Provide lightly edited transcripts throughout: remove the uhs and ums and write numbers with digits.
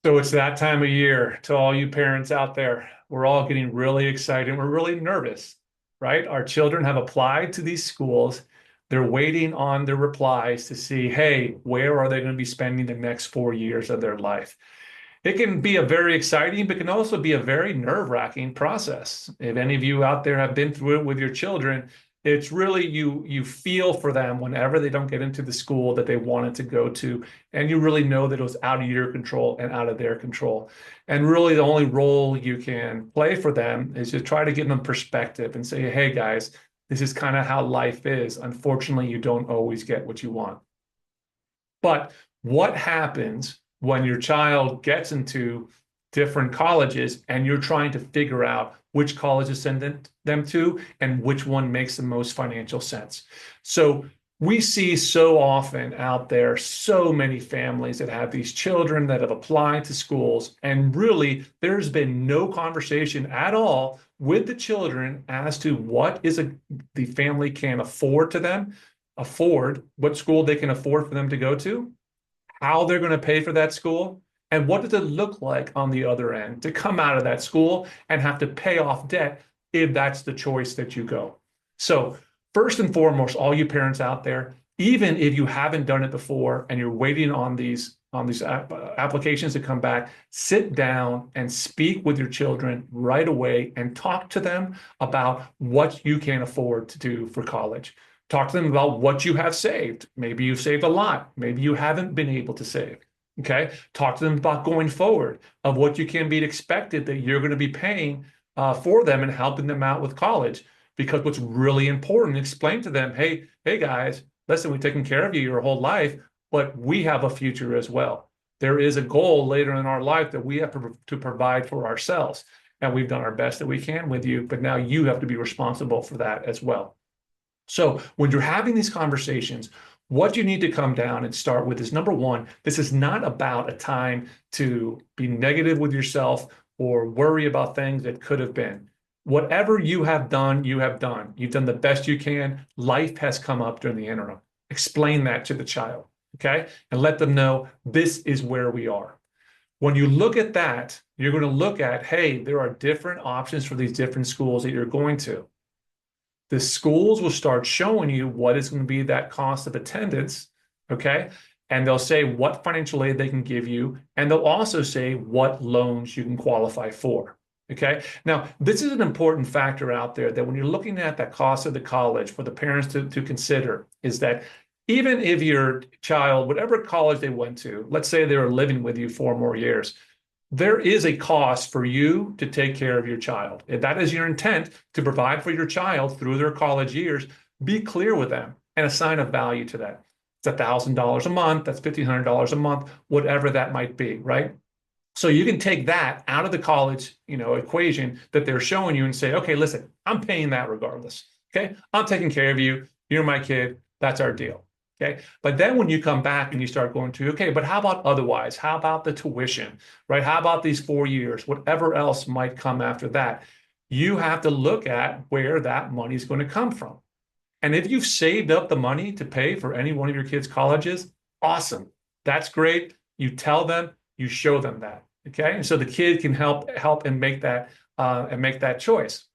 So it's that time of year to all you parents out there. We're all getting really excited. We're really nervous, right? Our children have applied to these schools. They're waiting on their replies to see, hey, where are they going to be spending the next 4 years of their life? It can be a very exciting, but can also be a very nerve-wracking process. If any of you out there have been through it with your children, it's really you feel for them whenever they don't get into the school that they wanted to go to, and you really know that it was out of your control and out of their control. And really the only role you can play for them is to try to give them perspective and say, hey guys, this is kind of how life is. Unfortunately, you don't always get what you want. But what happens when your child gets into different colleges and you're trying to figure out which college to send them to and which one makes the most financial sense? So we see so often out there so many families that have these children that have applied to schools, and really there's been no conversation at all with the children as to what the family can afford to them, afford, what school they can afford for them to go to, how they're going to pay for that school, and what does it look like on the other end to come out of that school and have to pay off debt if that's the choice that you go. So first and foremost, all you parents out there, even if you haven't done it before and you're waiting on these applications to come back, sit down and speak with your children right away and talk to them about what you can afford to do for college. Talk to them about what you have saved. Maybe you've saved a lot. Maybe you haven't been able to save. Okay. Talk to them about going forward, of what you can be expected that you're going to be paying for them and helping them out with college. Because what's really important, explain to them, hey guys, listen, we've taken care of you your whole life, but we have a future as well. There is a goal later in our life that we have to provide for ourselves. And we've done our best that we can with you, but now you have to be responsible for that as well. So when you're having these conversations, what you need to come down and start with is, number one, this is not about a time to be negative with yourself or worry about things that could have been. Whatever you have done, you have done. You've done the best you can. Life has come up during the interim. Explain that to the child, okay? And let them know this is where we are. When you look at that, you're going to look at, hey, there are different options for these different schools that you're going to. The schools will start showing you what is going to be that cost of attendance, okay? And they'll say what financial aid they can give you, and they'll also say what loans you can qualify for, okay? Now, this is an important factor out there that when you're looking at that cost of the college for the parents to consider, is that even if your child, whatever college they went to, let's say they were living with you 4 more years, there is a cost for you to take care of your child. If that is your intent, to provide for your child through their college years, be clear with them and assign a value to that. It's $1,000 a month, that's $1,500 a month, whatever that might be, right? So you can take that out of the college, equation that they're showing you and say, okay, listen, I'm paying that regardless. Okay, I'm taking care of you. You're my kid. That's our deal. Okay. But then when you come back and you start going to, okay, but how about otherwise? How about the tuition, right? How about these 4 years? Whatever else might come after that, you have to look at where that money is going to come from. And if you've saved up the money to pay for any one of your kids' colleges, awesome. That's great. You tell them, you show them that. Okay. And so the kid can help and make that choice.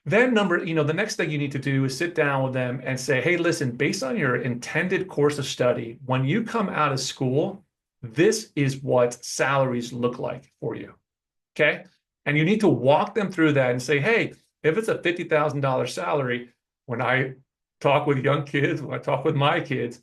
Then the next thing you need to do is sit down with them and say, hey, listen, based on your intended course of study, when you come out of school, this is what salaries look like for you. Okay. And you need to walk them through that and say, hey, if it's a $50,000 salary, when I talk with young kids, when I talk with my kids,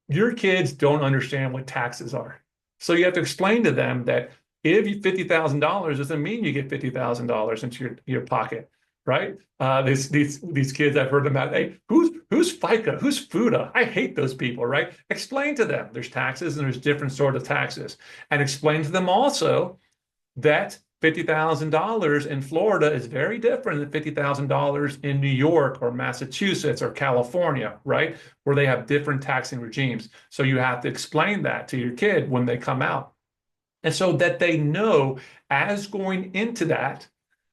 your kids don't understand what taxes are. So you have to explain to them that if you $50,000 doesn't mean you get $50,000 into your pocket. Right? These kids, I've heard them out. Hey, who's FICA? Who's FUTA? I hate those people, right? Explain to them there's taxes and there's different sort of taxes. And explain to them also that $50,000 in Florida is very different than $50,000 in New York or Massachusetts or California, right? Where they have different taxing regimes. So you have to explain that to your kid when they come out. And so that they know as going into that,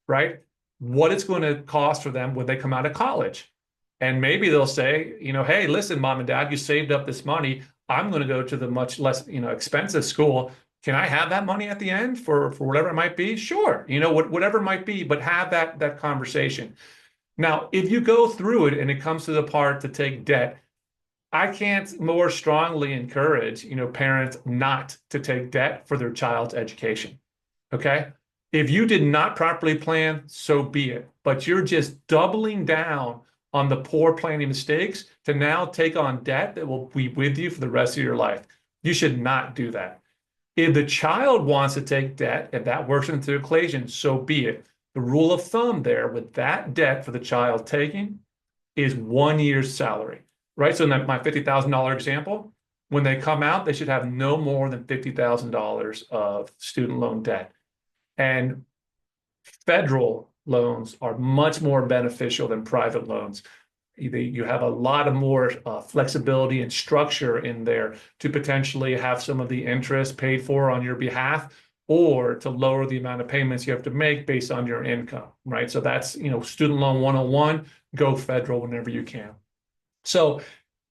right, what it's going to cost for them when they come out of college. And maybe they'll say, hey, listen, mom and dad, you saved up this money. I'm going to go to the much less, expensive school. Can I have that money at the end for whatever it might be? Sure. Whatever it might be, but have that conversation. Now, if you go through it and it comes to the part to take debt, I can't more strongly encourage, parents not to take debt for their child's education. Okay? If you did not properly plan, so be it. But you're just doubling down on the poor planning mistakes to now take on debt that will be with you for the rest of your life. You should not do that. If the child wants to take debt, if that works into the equation, so be it. The rule of thumb there with that debt for the child taking is 1 year's salary, right? So in my $50,000 example, when they come out, they should have no more than $50,000 of student loan debt. And federal loans are much more beneficial than private loans. You have a lot of more flexibility and structure in there to potentially have some of the interest paid for on your behalf or to lower the amount of payments you have to make based on your income, right? So that's, student loan 101, go federal whenever you can. So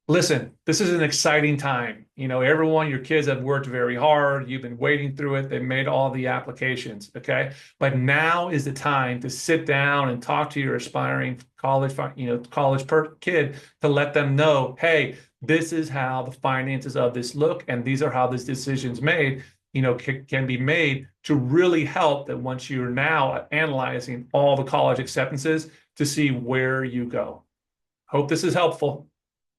listen, this is an exciting time. Everyone, your kids have worked very hard. You've been waiting through it. They made all the applications. Okay. But now is the time to sit down and talk to your aspiring college kid to let them know, hey, this is how the finances of this look, and these are how this decision's made, can be made to really help that once you're now analyzing all the college acceptances to see where you go. Hope this is helpful.